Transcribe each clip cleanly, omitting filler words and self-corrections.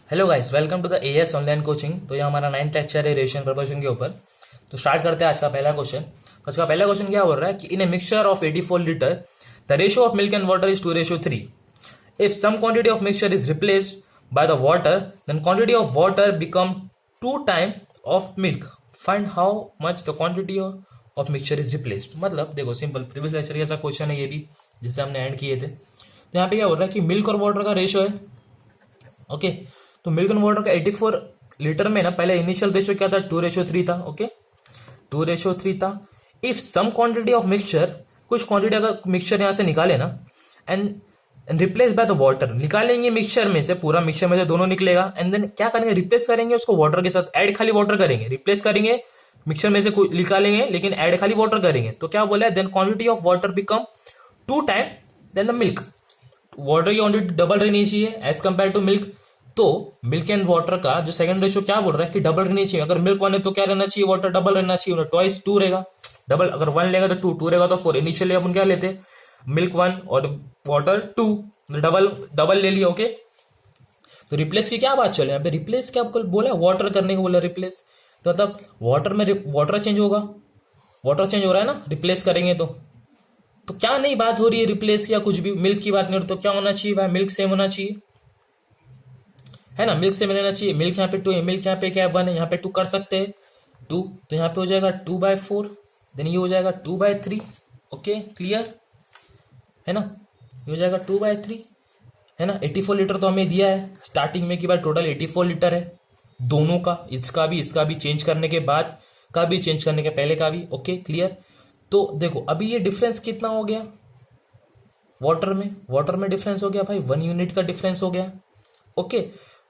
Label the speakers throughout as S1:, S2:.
S1: Hello guys, welcome to the AS online coaching. तो ये हमारा 9th लेक्चर है रेशियो प्रपोर्शन के ऊपर। तो स्टार्ट करते हैं आज का पहला क्वेश्चन। तो आज का पहला क्वेश्चन क्या बोल रहा है कि in a mixture of 84 litre the ratio of milk and water is 2:3। If some quantity of mixture is replaced by the water then quantity of water become 2 time of milk. Find how much the quantity of mixture is replaced. मतलब देखो simple, previous lecture जैसा question है ये भी, जिससे हमने and किए थे। तो यहाँ पे क्या बोल रहा है कि मिल्क और वाटर का रेशियो है। ओके, तो मिल्क एंड वाटर का 84 लीटर में ना पहले इनिशियल रेशियो क्या था, 2:3 था। ओके, 2:3 था। If some quantity of mixture, कुछ क्वांटिटी अगर मिक्सचर यहां से निकाले ना and replace by the water, निकालेंगे मिक्सचर में से, पूरा मिक्सचर में से दोनों निकलेगा एंड देन क्या करेंगे, रिप्लेस करेंगे उसको वाटर के साथ। ऐड खाली वाटर करेंगे, रिप्लेस करेंगे मिक्सचर में से निकालेंगे लेकिन ऐड खाली वाटर करेंगे। तो क्या बोला है, then quantity of water become 2 time then the milk. Water की क्वांटिटी डबल रहनी चाहिए एज कंपेयर टू मिल्क। तो मिल्क एंड वाटर का जो सेकंड रेशियो क्या बोल रहा है कि डबल रहनी चाहिए। अगर मिल्क 1 है तो क्या रहना चाहिए, वाटर डबल रहना चाहिए। ट्वाइस 2 रहेगा, डबल अगर 1 लेगा तो 2, 2 रहेगा तो 4। इनिशियली अपन क्या लेते, मिल्क 1 और वाटर 2, डबल डबल ले लिया। ओके, तो रिप्लेस की क्या बात चले यहाँ पे, रिप्लेस क्या बोला, वाटर करने को बोला रिप्लेस। तो मतलब वाटर में वाटर चेंज होगा, वाटर चेंज हो रहा है ना रिप्लेस करेंगे तो क्या नई बात हो रही है रिप्लेस की या कुछ भी। मिल्क की बात नहीं हो रही तो क्या होना चाहिए भाई, मिल्क सेम होना चाहिए, है ना, मिल्क सेम रहना चाहिए। मिल्क यहाँ पे 2 है, मिल्क यहाँ पे क्या है 1 है, यहाँ पे 2 कर सकते हैं 2, तो यहाँ पे हो जाएगा 2/4, देन ये हो जाएगा 2/3। ओके क्लियर है ना, ये हो जाएगा 2/3 है ना। 84 लीटर तो हमें दिया है स्टार्टिंग में कि भाई टोटल 84 लीटर है दोनों का, इसका भी चेंज करने के बाद का भी, चेंज करने के पहले का भी। Okay clear. तो देखो अभी ये डिफरेंस कितना हो गया, वाटर में डिफरेंस हो गया भाई 1 यूनिट का डिफरेंस हो गया। ओके,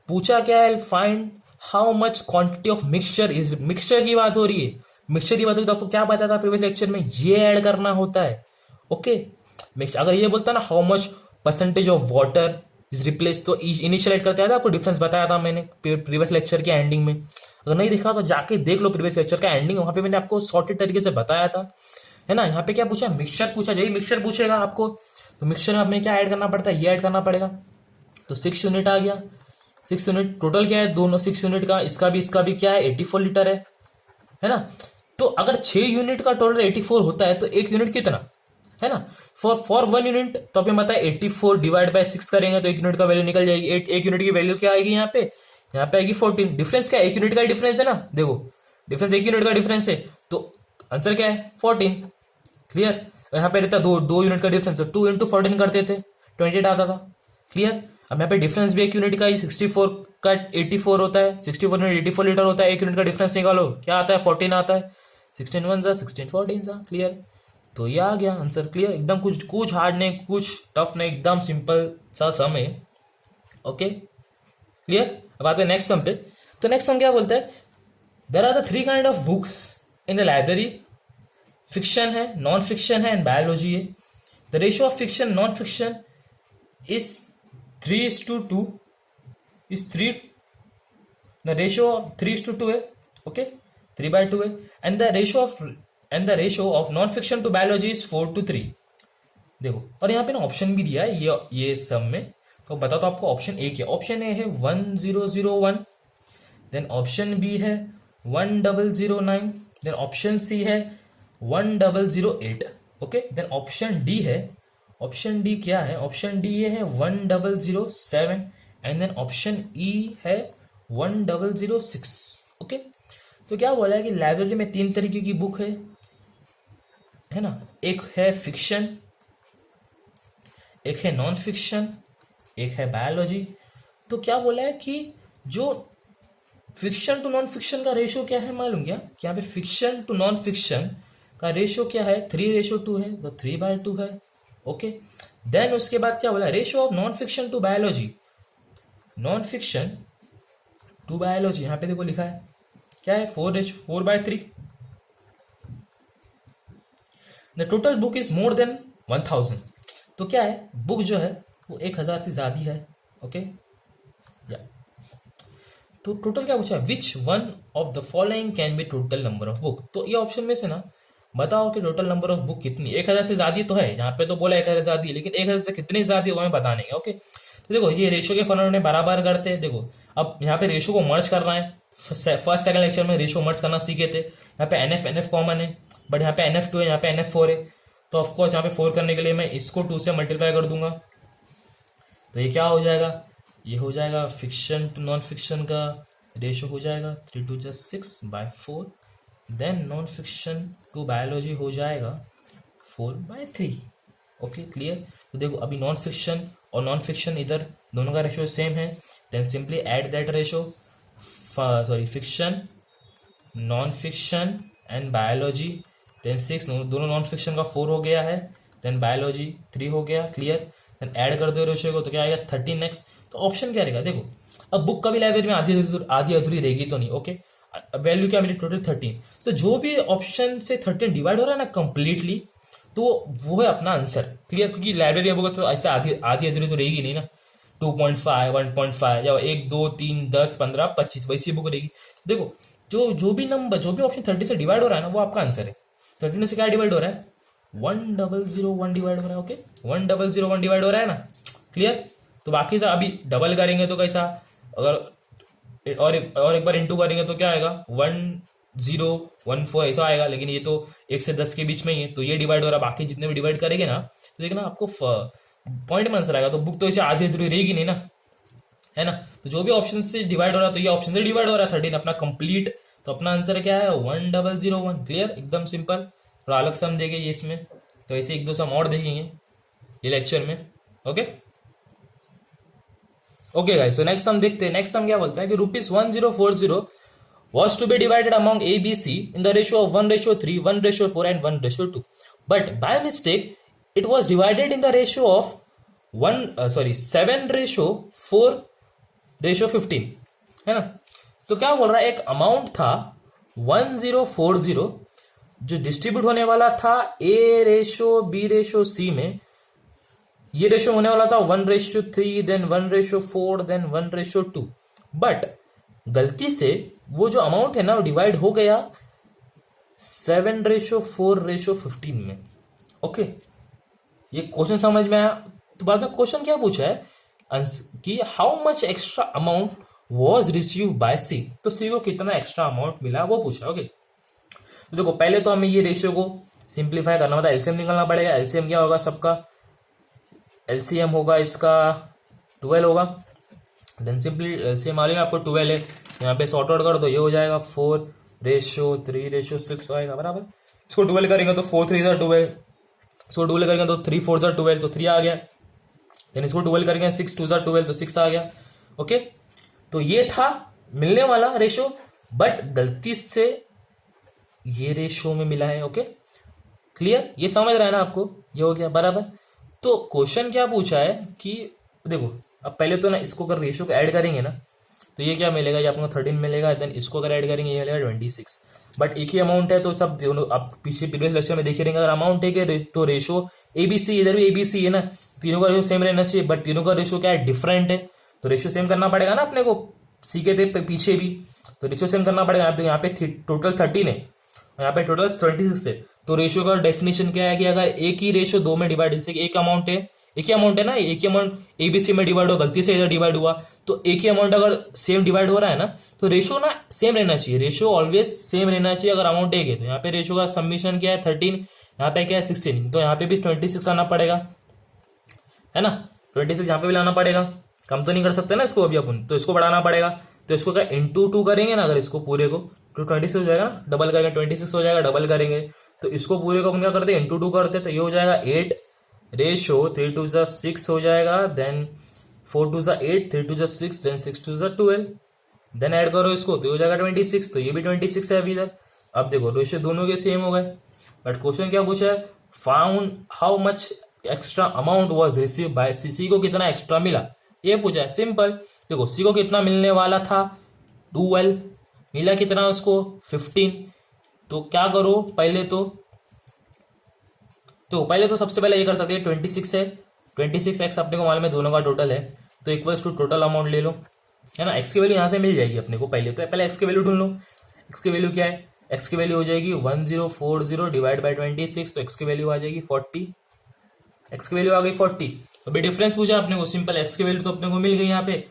S1: पूछा क्या है, find how much quantity of mixture is, mixture की बात हो रही है। मिक्सचर की बात हो रही तो आपको क्या बताया था प्रीवियस लेक्चर में, ये ऐड करना होता है। ओके, मिक्सचर अगर ये बोलता ना how much percentage of water is replace, तो इनिशियल ऐड करते आपको डिफरेंस बताया था मैंने प्रीवियस लेक्चर के एंडिंग में। अगर नहीं देखा तो जाके देख लो प्रीवियस लेक्चर का एंडिंग, वहां पे मैंने आपको सॉर्टेड तरीके से बताया था, है ना। यहाँ पे क्या पूछा, मिक्सचर पूछा, यही मिक्सचर पूछेगा आपको। तो मिक्सचर में हमें क्या ऐड करना पड़ता है, ये ऐड करना पड़ेगा। तो 6 यूनिट आ गया, 6 यूनिट टोटल क्या है दोनों 6 यूनिट का, इसका भी क्या है 84 लीटर है ना। तो अगर 6 यूनिट का टोटल 84 होता है तो 1 यूनिट कितना है ना, फॉर 1 यूनिट। तो हमें पता है 84 डिवाइड बाय 6 करेंगे तो 1 यूनिट का वैल्यू निकल जाएगी। 1 यूनिट की वैल्यू क्या आएगी यहाँ पे आएगी 14। डिफरेंस क्या है, 1 यूनिट का डिफरेंस है ना, देखो डिफरेंस 1 यूनिट का डिफरेंस है, तो आंसर क्या है 14। क्लियर। यहाँ पे रहता 2 यूनिट का डिफरेंस, 2 × 14 करते थे 28 आता था। क्लियर। अब यहाँ पे डिफरेंस भी 1 यूनिट का ही, 64 का 84 होता है, 64 यूनिट 84 लीटर होता है। 1 यूनिट का डिफरेंस निकालो क्या आता है 14 आता है, 16 1 जा 16 14 जा। क्लियर। तो ये आ गया आंसर। क्लियर, एकदम कुछ हार्ड नहीं, कुछ टफ नहीं, एकदम सिंपल सा सम है। Okay clear. अब आते हैं नेक्स्ट सम पे। तो नेक्स्ट सम क्या बोलता है, there are the 3 kind of books in the library. Fiction है, नॉन फिक्शन है एंड बायोलॉजी है। The ratio of fiction non fiction is 3:2 is 3, the ratio of 3:2 है। ओके, 3/2 है and the ratio of non fiction to biology is 4:3। देखो, और यहाँ पे ना ऑप्शन भी दिया है ये सब में, तो बता तो आपको ऑप्शन ए क्या। ऑप्शन ए है 1001, देन ऑप्शन बी है 1009, देन ऑप्शन सी है 1008। ओके, देन ऑप्शन डी है, ऑप्शन डी क्या है, ऑप्शन डी ये है 1007 एंड देन ऑप्शन ई है 1006। ओके, तो क्या बोला है कि लाइब्रेरी में 3 तरीके की बुक है ना, एक है फिक्शन, एक है नॉन फिक्शन, एक है बायोलॉजी। तो क्या बोला है कि जो फिक्शन टू नॉन फिक्शन का रेशियो क्या है मालूम क्या, कि यहाँ पे फिक्शन टू नॉन फिक्शन का रेशियो क्या है 3:2 है, तो 3/2 है। ओके, देन उसके बाद क्या बोला, ratio of non fiction to biology, non fiction to biology यहां पे देखो लिखा है क्या है 4/3। The total book is more than 1000। तो क्या है, बुक जो है वो 1000 से ज्यादा है। ओके, या तो टोटल क्या पूछा है, which one of the following can be total number of book. तो ये ऑप्शन में से ना बताओ कि टोटल नंबर ऑफ बुक कितनी। 1000 से ज्यादा तो है, यहाँ पे तो बोला 1000 ज्यादा, लेकिन 1000 से कितनी ज्यादा वो हमें बताने का। ओके, तो देखो ये रेशो के फॉर्मेट में बराबर करते हैं। देखो अब यहाँ पे रेशो को मर्ज करना है, फर्स्ट सेकंड लेक्चर में रेशो मर्ज करना सीखे थे। यहाँ पे एन एफ कॉमन है, बट यहाँ पे NF2 है, यहाँ पे NF4 है, तो ऑफकोर्स यहाँ पे 4 करने के लिए मैं इसको 2 से मल्टीप्लाई कर दूंगा। तो ये क्या हो जाएगा, ये हो जाएगा फिक्शन टू नॉन फिक्शन का रेशो हो जाएगा 3 2 6/4, then non fiction to biology हो जाएगा 4/3। Okay clear. तो देखो अभी नॉन फिक्शन और नॉन फिक्शन इधर दोनों का रेशो सेम है, then simply add that ratio, sorry fiction, non fiction and biology, then 6, दोनों नॉन फिक्शन का 4 हो गया है, देन बायोलॉजी 3 हो गया, क्लियर। देन ऐड कर दो रेशो को तो क्या आएगा 13x। तो ऑप्शन क्या रहेगा, देखो अब बुक का भी लाइब्रेरी में आधी अधूरी रहेगी तो नहीं। ओके वैल्यू क्या मिली टोटल 13, तो जो भी ऑप्शन से 13 डिवाइड हो रहा है ना कंप्लीटली, तो वो है अपना आंसर, क्लियर। क्योंकि लाइब्रेरी बुक तो ऐसे आधी अधूरी तो रहेगी नहीं ना, 2.5 1.5 या 1 2 3 10 15 25 वैसी बुक रहेगी। देखो जो भी नंबर, जो भी ऑप्शन 30 से डिवाइड हो रहा है ना वो आपका आंसर है। 13 से क्या डिवाइड हो रहा है 1001 डिवाइड हो रहा है। ओके 1001 डिवाइड हो रहा है ना, क्लियर। तो बाकी अभी डबल करेंगे तो कैसा, अगर और एक बार इंटू करेंगे तो क्या आएगा 1014 ऐसा आएगा, लेकिन ये तो 1 से 10 के बीच में ही है, तो ये डिवाइड हो रहा है। बाकी जितने भी डिवाइड करेंगे ना तो देखना आपको पॉइंट में आंसर आएगा। तो बुक तो ऐसे आधी अधूरी रहेगी नहीं ना, है ना। तो जो भी ऑप्शन से डिवाइड हो रहा है तो ये ऑप्शन से डिवाइड हो रहा है 13 अपना कंप्लीट, तो अपना आंसर क्या है 1001, क्लियर, एकदम सिंपल। थोड़ा अलग सम देंगे ये इसमें, तो ऐसे 1 2 सम और देखेंगे ये लेक्चर में। Okay okay guys, so next sum देखते हैं। नेक्स्ट सम क्या बोलता है कि ₹1040 was to be divided among A, B, C in the ratio of 1:3, 1:4 and 1:2, but by mistake it was divided in the ratio of 7:4:15, है ना। तो क्या बोल रहा है, एक अमाउंट था 1040 जो डिस्ट्रीब्यूट होने वाला था A:B:C में। ये रेशो होने वाला था 1:3, देन 1:4, देन 1:2, बट गलती से वो जो अमाउंट है ना वो डिवाइड हो गया 7:4:15 में। ओके ये क्वेश्चन समझ में आया। तो बाद में क्वेश्चन क्या पूछा है कि how much extra amount was receive by C, तो सी को कितना एक्स्ट्रा अमाउंट मिला वो पूछा। ओके तो देखो पहले तो हमें ये रेशियो को सिंप्लीफाई करना होता है, एलसीएम निकालना पड़ेगा। एलसीएम क्या होगा सबका, एलसीएम होगा इसका 12 होगा, देन सिंपली एलसीएम मालूम है आपको 12 है, यहाँ पे सॉर्ट आउट कर दो, ये हो जाएगा 4:3:6 आएगा बराबर। इसको 12 करेंगे तो 4 3 12, इसको 12 करेंगे तो 3 4 12, तो 3 आ गया। देन इसको 12 करेंगे 6 2 12, तो 6 आ गया। ओके तो ये था मिलने वाला रेशो, बट गलती से ये रेशो में मिला है। ओके क्लियर, ये समझ रहा है ना आपको, ये हो गया बराबर। तो क्वेश्चन क्या पूछा है कि देखो अब पहले तो ना इसको अगर रेशियो को ऐड करेंगे ना तो ये क्या मिलेगा, ये आपको 13 मिलेगा, देन इसको अगर ऐड करेंगे ये मिलेगा 26, बट एक ही अमाउंट है। तो सब दोनों आप पीछे प्रीवियस लेक्चर में देखे रहेंगे, अगर अमाउंट है कि तो रेशो ABC, इधर भी ABC है ना, तीनों का रेशो सेम रहना चाहिए, बट तीनों का रेशो क्या है डिफरेंट है, तो रेशो सेम करना पड़ेगा ना अपने को, सीखे थे पीछे भी, तो रेशो सेम करना पड़ेगा। यहाँ पे टोटल 13 है, यहाँ पे टोटल 26 है, तो रेशियो का डेफिनेशन क्या है कि अगर एक ही रेशियो दो में डिवाइड, जैसे एक अमाउंट है ना, एक ही अमाउंट ABC में डिवाइड हो, गलती से इधर डिवाइड हुआ, तो एक ही अमाउंट अगर सेम डिवाइड हो रहा है ना तो रेशियो ना सेम रहना चाहिए, रेशियो ऑलवेज सेम रहना चाहिए अगर अमाउंट एक है। तो यहाँ पे रेशियो का सबमिशन क्या है 13, यहाँ पे क्या है 16, तो यहाँ पे भी 26 लाना पड़ेगा, है ना। 26 यहाँ पे भी लाना पड़ेगा, कम तो नहीं कर सकते ना इसको अभी अपन, तो इसको बढ़ाना पड़ेगा। तो इसको क्या इंटू 2 करेंगे ना, अगर इसको पूरे को तो 26 हो जाएगा ना, डबल करेंगे 26 हो जाएगा, डबल करेंगे तो इसको पूरे को अपन क्या करते हैं इंटू 2 करते हैं, तो ये हो जाएगा 8 रेशो 3 2 6 हो जाएगा, देन 4 2 8, 3 2 6, देन 6 2 12, देन ऐड करो इसको तो ये हो जाएगा 26, तो ये भी 26 है अभी तक। अब देखो रेशो दोनों के सेम हो गए, बट क्वेश्चन क्या पूछा है, found how much extra amount was receive by C, C को कितना एक्स्ट्रा मिला ये पूछा है। सिंपल, देखो सी को कितना मिलने वाला था 12, मिला कितना उसको 15, तो क्या करो पहले तो सबसे पहले ये कर सकते हैं 26 है, 26x अपने को मालूम है दोनों का टोटल है, तो इक्वल्स टू टोटल अमाउंट ले लो, है ना। x की वैल्यू यहाँ से मिल जाएगी अपने को, पहले x की वैल्यू ढूंढ लो। x की वैल्यू क्या है, x की वैल्यू हो जाएगी 1040 डिवाइड बाई 26, तो x की वैल्यू आ जाएगी 40, एक्स की वैल्यू आ गई 40। तो अभी डिफरेंस पूछा अपने को, सिंपल एक्स की वैल्यू तो अपने को मिल गई यहाँ पे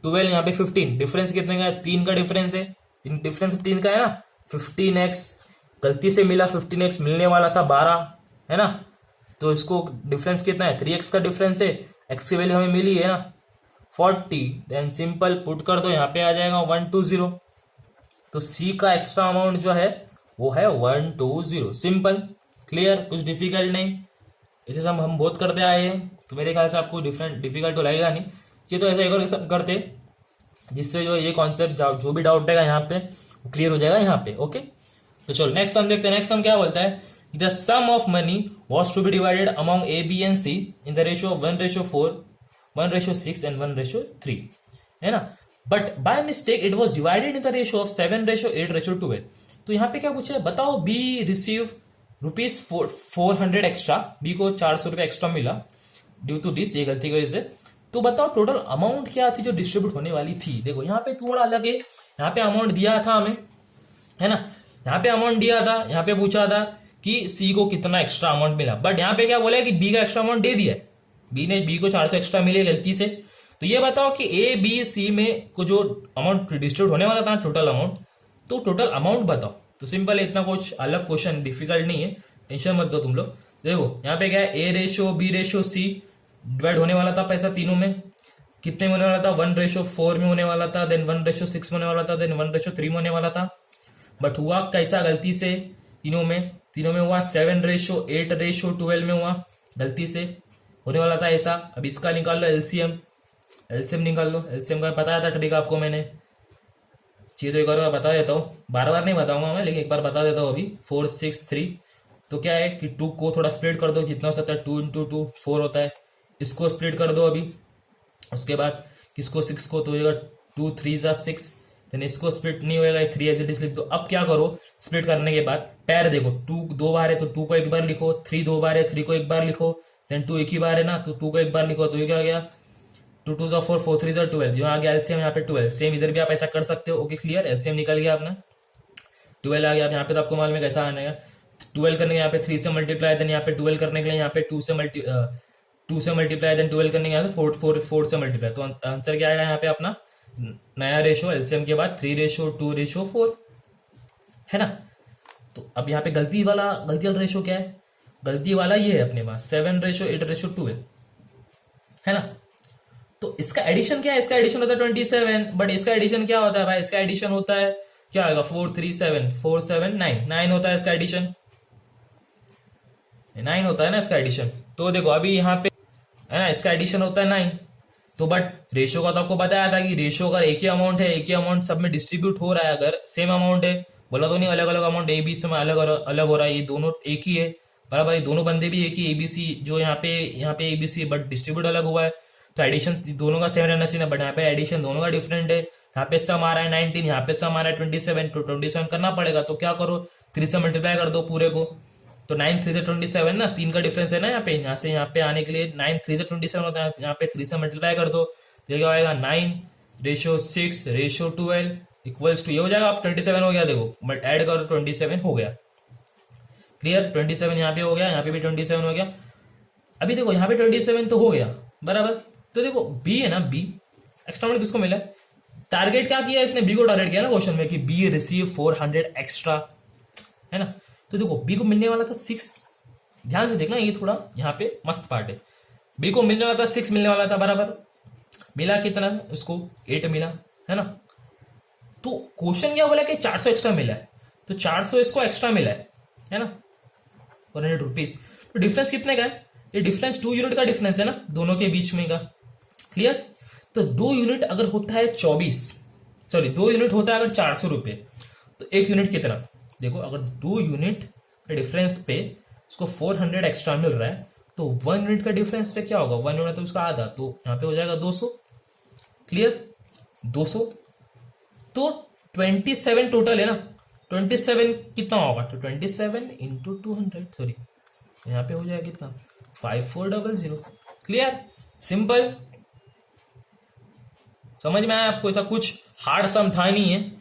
S1: 12, यहाँ पे 15। डिफरेंस कितने का है? 3 का डिफरेंस है। डिफरेंस 3 का है ना। 15x गलती से मिला, 15x मिलने वाला था 12, है ना। तो इसको डिफरेंस कितना है? 3x का डिफरेंस है। एक्स की वैल्यू हमें मिली है ना 40। देन सिंपल पुट कर दो, यहाँ पे आ जाएगा 120। तो सी का एक्स्ट्रा अमाउंट जो है वो है 120। सिंपल, क्लियर, कुछ डिफिकल्ट नहीं। इसे सब हम बहुत करते आए हैं, तो मेरे ख्याल से आपको डिफिकल्ट तो लगेगा नहीं। ये तो ऐसा एक और सब करते जिससे जो ये कॉन्सेप्ट जो भी डाउट रहेगा यहाँ पे वो क्लियर हो जाएगा यहाँ पे। ओके, तो चलो नेक्स्ट सम देखते हैं। नेक्स्ट सम क्या बोलता है? The sum of money was to be divided among A B and C in the ratio of 1:4, 1:6 and 1:3, है ना। But by mistake it was divided in the ratio of 7:8:12। तो यहाँ पे क्या पूछा है? बताओ बी रिसीव ₹400 एक्स्ट्रा, बी को 400 रुपए एक्स्ट्रा मिला ड्यू टू दिस, ये गलती की वजह से। तो बताओ टोटल अमाउंट क्या थी जो डिस्ट्रीब्यूट होने वाली थी। देखो यहाँ पे थोड़ा अलग है, यहाँ पे अमाउंट दिया था हमें, है ना। यहाँ पे अमाउंट दिया था, यहाँ पे पूछा था कि सी को कितना एक्स्ट्रा अमाउंट मिला, बट यहाँ पे क्या बोला है कि बी का एक्स्ट्रा अमाउंट दे दिया है। बी को 400 एक्स्ट्रा मिले गलती से। तो ये बताओ कि ए बी सी में को जो अमाउंट डिस्ट्रीब्यूट होने वाला था टोटल अमाउंट, तो टोटल अमाउंट बताओ। तो सिंपल है, इतना कुछ अलग क्वेश्चन डिफिकल्ट नहीं है, टेंशन मत दो तुम लोग। देखो यहाँ पे क्या है, A ratio B ratio C divide होने वाला था पैसा तीनों में, कितने में होने वाला था? 1:4 में होने वाला था, देन 1:6 में होने वाला था, देन 1:3 में होने वाला था। बट हुआ कैसा गलती से? तीनों में हुआ 7:8:12 में हुआ, गलती से होने वाला था ऐसा। अब इसका निकाल लो एलसीएम, एलसीएम निकाल लो। एलसीएम का बताया था ट्रिक आपको मैंने, चीज तो एक बार बता देता हूँ, बार बार नहीं बताऊंगा मैं, लेकिन एक बार बता देता हूँ अभी। 4 6 3, तो क्या है कि 2 को थोड़ा स्प्लिट कर दो, कितना हो सकता है? 2 × 2 4 होता है। इसको स्प्लिट कर दो अभी, उसके बाद किसको 6 को, तो होगा 2 3 6। देन इसको स्प्लिट नहीं होगा, 3 एज इट इज लिख दो। अब क्या करो, स्प्लिट करने के बाद पैर देखो, 2 2 बार है तो 2 को एक बार लिखो, 3 2 बार है 3 को एक बार लिखो, देन 2 एक ही बार है ना तो 2 को एक बार लिखो। तो ये क्या हो गया? 2 2 4, 4 3 12। जो आ गया एलसीएम यहाँ पे 12। सेम इधर भी आप ऐसा कर सकते हो। ओके क्लियर, एलसीएम निकल गया अपना 12 आ गया। यहाँ पे तो आपको मालूम है कैसा आने का। 12 करने के यहाँ पे 3 से मल्टीप्लाई, देन यहाँ पे 12 करने के लिए यहाँ पे 2 से मल्टीप्लाई, देन 12 करने के यहाँ पे 4 से मल्टीप्लाई। तो आंसर क्या आएगा यहाँ पे अपना? नया रेशो एलसीएम के बाद 3:2:4, है ना। तो अब यहाँ पे गलती वाला रेशो क्या है? गलती वाला ये है अपने पास 7:8:12, है ना। तो इसका एडिशन क्या है? इसका एडिशन होता है 27, बट इसका एडिशन क्या होता है भाई? इसका एडिशन होता है क्या आएगा? 4 3 7 4 7 9 9 होता है इसका एडिशन, 9 होता है ना इसका एडिशन। तो देखो अभी यहाँ पे है ना, इसका एडिशन होता है 9। तो बट रेशियो का तो आपको बताया था कि रेशियो अगर एक ही अमाउंट है, एक ही अमाउंट सब में डिस्ट्रीब्यूट हो रहा है, अगर सेम अमाउंट है, बोला तो नहीं अलग अलग अमाउंट ए बी सी में अलग अलग हो रहा है, ये दोनों एक ही है बराबर। ये दोनों बंदे भी एक ही एबीसी, जो यहाँ पे एबीसी बट डिस्ट्रीब्यूट अलग हुआ है, तो एडिशन दोनों का सेम रहना चाहिए ना। बट यहाँ पे एडिशन दोनों का डिफरेंट है। यहाँ पे सम आ रहा है 19, यहाँ पे सम आ रहा है 27, तो 27 करना पड़ेगा। तो क्या करो, 3 से मल्टीप्लाई कर दो पूरे को। तो 9 3 से 27 ना, 3 का डिफरेंस है ना यहाँ पे, यहाँ से यहाँ पे आने के लिए 9 3 से 27 होता है, यहाँ पे 3 से मल्टीप्लाई कर दो। तो ये क्या आएगा? 9:6:12 इक्वल्स टू, ये हो जाएगा। आप 27 हो गया, देखो बट ऐड करो 27 हो गया। क्लियर, 27 यहाँ पे हो गया, यहाँ पे भी 27 हो गया। अभी देखो यहाँ पे 27 तो हो गया बराबर। तो देखो बी है ना, बी एक्स्ट्रा अमाउंट किसको मिला? टारगेट क्या किया इसने? बी को टारगेट किया ना क्वेश्चन में कि बी रिसीव 400 एक्स्ट्रा, है ना। तो देखो बी को मिलने वाला था 6, ध्यान से देखना, ये थोड़ा यहाँ पे मस्त पार्ट है। बी को मिलने वाला था 6 मिलने वाला था बराबर, मिला कितना उसको? 8 मिला, है ना। तो क्वेश्चन क्या बोला कि 400 एक्स्ट्रा मिला है, तो 400 इसको एक्स्ट्रा मिला है ना, 400 रुपीज। तो डिफरेंस कितने का है? ये डिफरेंस 2 यूनिट का डिफरेंस है ना दोनों के बीच में का। क्लियर। तो 2 यूनिट अगर होता है 2 यूनिट होता है अगर 400 रुपए, तो 1 यूनिट कितना? देखो अगर 2 यूनिट के डिफरेंस पे उसको 400 एक्स्ट्रा मिल रहा है, तो 1 यूनिट का डिफरेंस पे क्या होगा? 1 यूनिट तो उसका आधा, तो यहाँ पे हो जाएगा 200। क्लियर, 200। तो 27 टोटल है ना, 27 कितना होगा? तो 27 इंटू 200, सॉरी यहाँ पे हो जाएगा कितना? 5400। क्लियर, सिंपल, समझ में आया आपको? ऐसा कुछ हार्ड सम था नहीं है,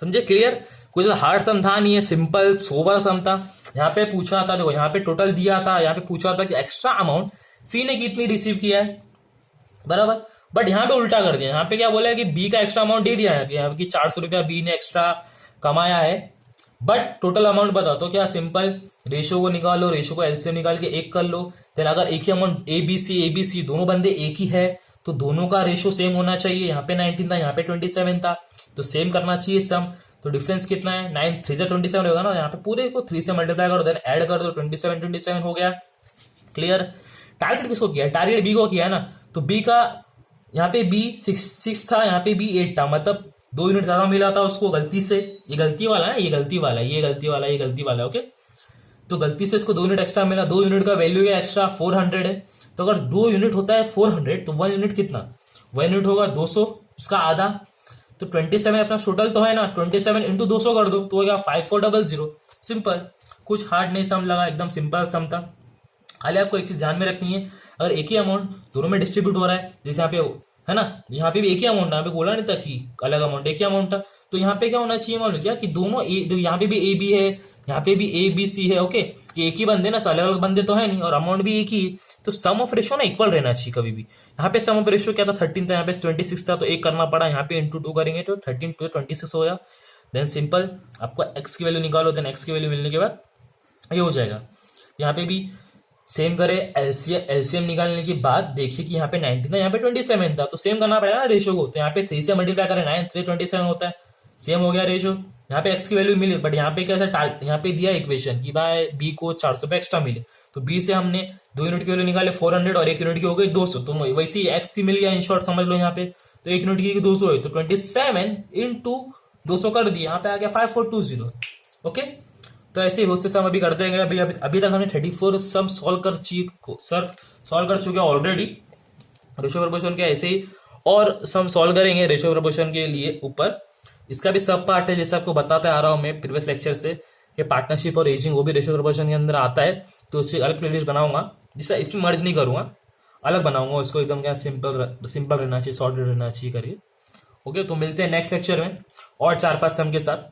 S1: समझे? क्लियर। कुछ हार्ड सम था नहीं है, सिंपल सोबर सम था। यहाँ पे पूछा था, देखो यहाँ पे टोटल दिया था, यहाँ पे पूछा था कि एक्स्ट्रा अमाउंट सी ने कितनी रिसीव किया है, बराबर। बट यहाँ पे उल्टा कर दिया, यहाँ पे क्या बोला है कि बी का एक्स्ट्रा अमाउंट दे दिया है, यहाँ पे 400 रुपया बी ने एक्स्ट्रा कमाया है, बट टोटल अमाउंट बताओ तो क्या सिंपल रेशो को निकालो, रेशो को एलसीएम निकाल के एक कर लो। देन अगर एक ही अमाउंट एबीसी दोनों बंदे एक ही है तो दोनों का रेशो सेम होना चाहिए। यहाँ पे 19 था, यहाँ पे 27 था, तो सेम करना चाहिए सम। तो डिफरेंस कितना है, 9 3 से 27 होगा ना, यहाँ पे पूरे को 3 से मल्टीप्लाई करो, देन ऐड कर दो, 27 हो गया। क्लियर। टारगेट किसको किया है, टारगेट बी को किया है ना, तो बी का यहाँ पे बी 6 था, यहाँ पे बी 8 था, मतलब 2 यूनिट ज्यादा मिला था उसको गलती से। ये गलती वाला है, ये गलती वाला है, ये गलती वाला है, ये गलती वाला है, ओके। तो गलती से इसको 2 यूनिट एक्स्ट्रा मिला, 2 यूनिट का वैल्यू है एक्स्ट्रा 400 है। तो अगर 2 यूनिट होता है 400, तो 1 यूनिट कितना, 1 यूनिट होगा 200, उसका आधा। तो 27 अपना टोटल तो है ना, 27 इंटू 200 कर दो तो हो गया 5400। सिंपल, कुछ हार्ड नहीं सम लगा, एकदम सिंपल सम था। खाली आपको एक चीज ध्यान में रखनी है, अगर एक ही अमाउंट दोनों में डिस्ट्रीब्यूट हो रहा है, जैसे यहाँ पे है ना, यहाँ पे भी एक ही अमाउंट, यहाँ पे बोला नहीं था कि अलग अमाउंट, एक ही अमाउंट था, तो यहाँ पे क्या होना चाहिए मालूम क्या, कि दोनों यहाँ पे भी ए बी है, यहाँ पे भी ए बी सी है, ओके। ये एक ही बंदे ना, अलग अलग बंदे तो है नहीं, और अमाउंट भी एक ही, तो सम ऑफ रेशो ना इक्वल रहना चाहिए कभी भी। यहाँ पे सम ऑफ रेशो क्या था, 13 था, यहाँ पे 26 था, तो एक करना पड़ा, यहाँ पे इंटू 2 करेंगे तो 13 to 26 हो गया। देन सिंपल आपको एक्स की वैल्यू निकालो, देन एक्स की वैल्यू मिलने के बाद ये हो जाएगा। यहाँ पे भी सेम करे, एलसीएम निकालने के बाद देखिए कि यहाँ पे 19 था, यहाँ पे 27 था, तो सेम करना पड़ेगा ना रेशो को। तो यहाँ पे 3 से मल्टीप्लाई करें, 9 3 27 होता है, सेम हो गया रेशो। यहाँ पे एक्स की वैल्यू मिली, बट यहाँ पे कैसा यहाँ पे दिया इक्वेशन कि भाई बी को 400 पे एक्स्ट्रा मिले, तो बी से हमने 2 यूनिट की वैल्यू निकाले 400 और 1 यूनिट की हो गई 200, तो वैसे ही एक्स की मिल गया, इन शॉर्ट समझ लो। यहाँ पे तो 1 यूनिट की 200 है, तो 27 इंटू 200 कर दिया, यहाँ पे आ गया 5420, ओके। तो ऐसे ही बहुत से सम अभी करते हैं। अभी तक हमने 34 सम सॉल्व कर चुके हैं ऑलरेडी, रेशो प्रोपोर्शन के ऐसे ही और सम सॉल्व करेंगे रेशो प्रोपोर्शन के लिए ऊपर। इसका भी सब पार्ट है, जैसे आपको बताते आ रहा हूं मैं प्रीवियस लेक्चर से, कि पार्टनरशिप और एजिंग वो भी रेशो प्रोपोर्शन के अंदर आता है, तो उससे अलग प्लेलिस्ट बनाऊंगा, जिससे इसमें मर्ज नहीं करूंगा, अलग बनाऊंगा उसको, एकदम क्या सिंपल रहना चाहिए, सॉर्टेड रहना चाहिए करिए, ओके। तो मिलते हैं नेक्स्ट लेक्चर में और 4-5 सम के साथ।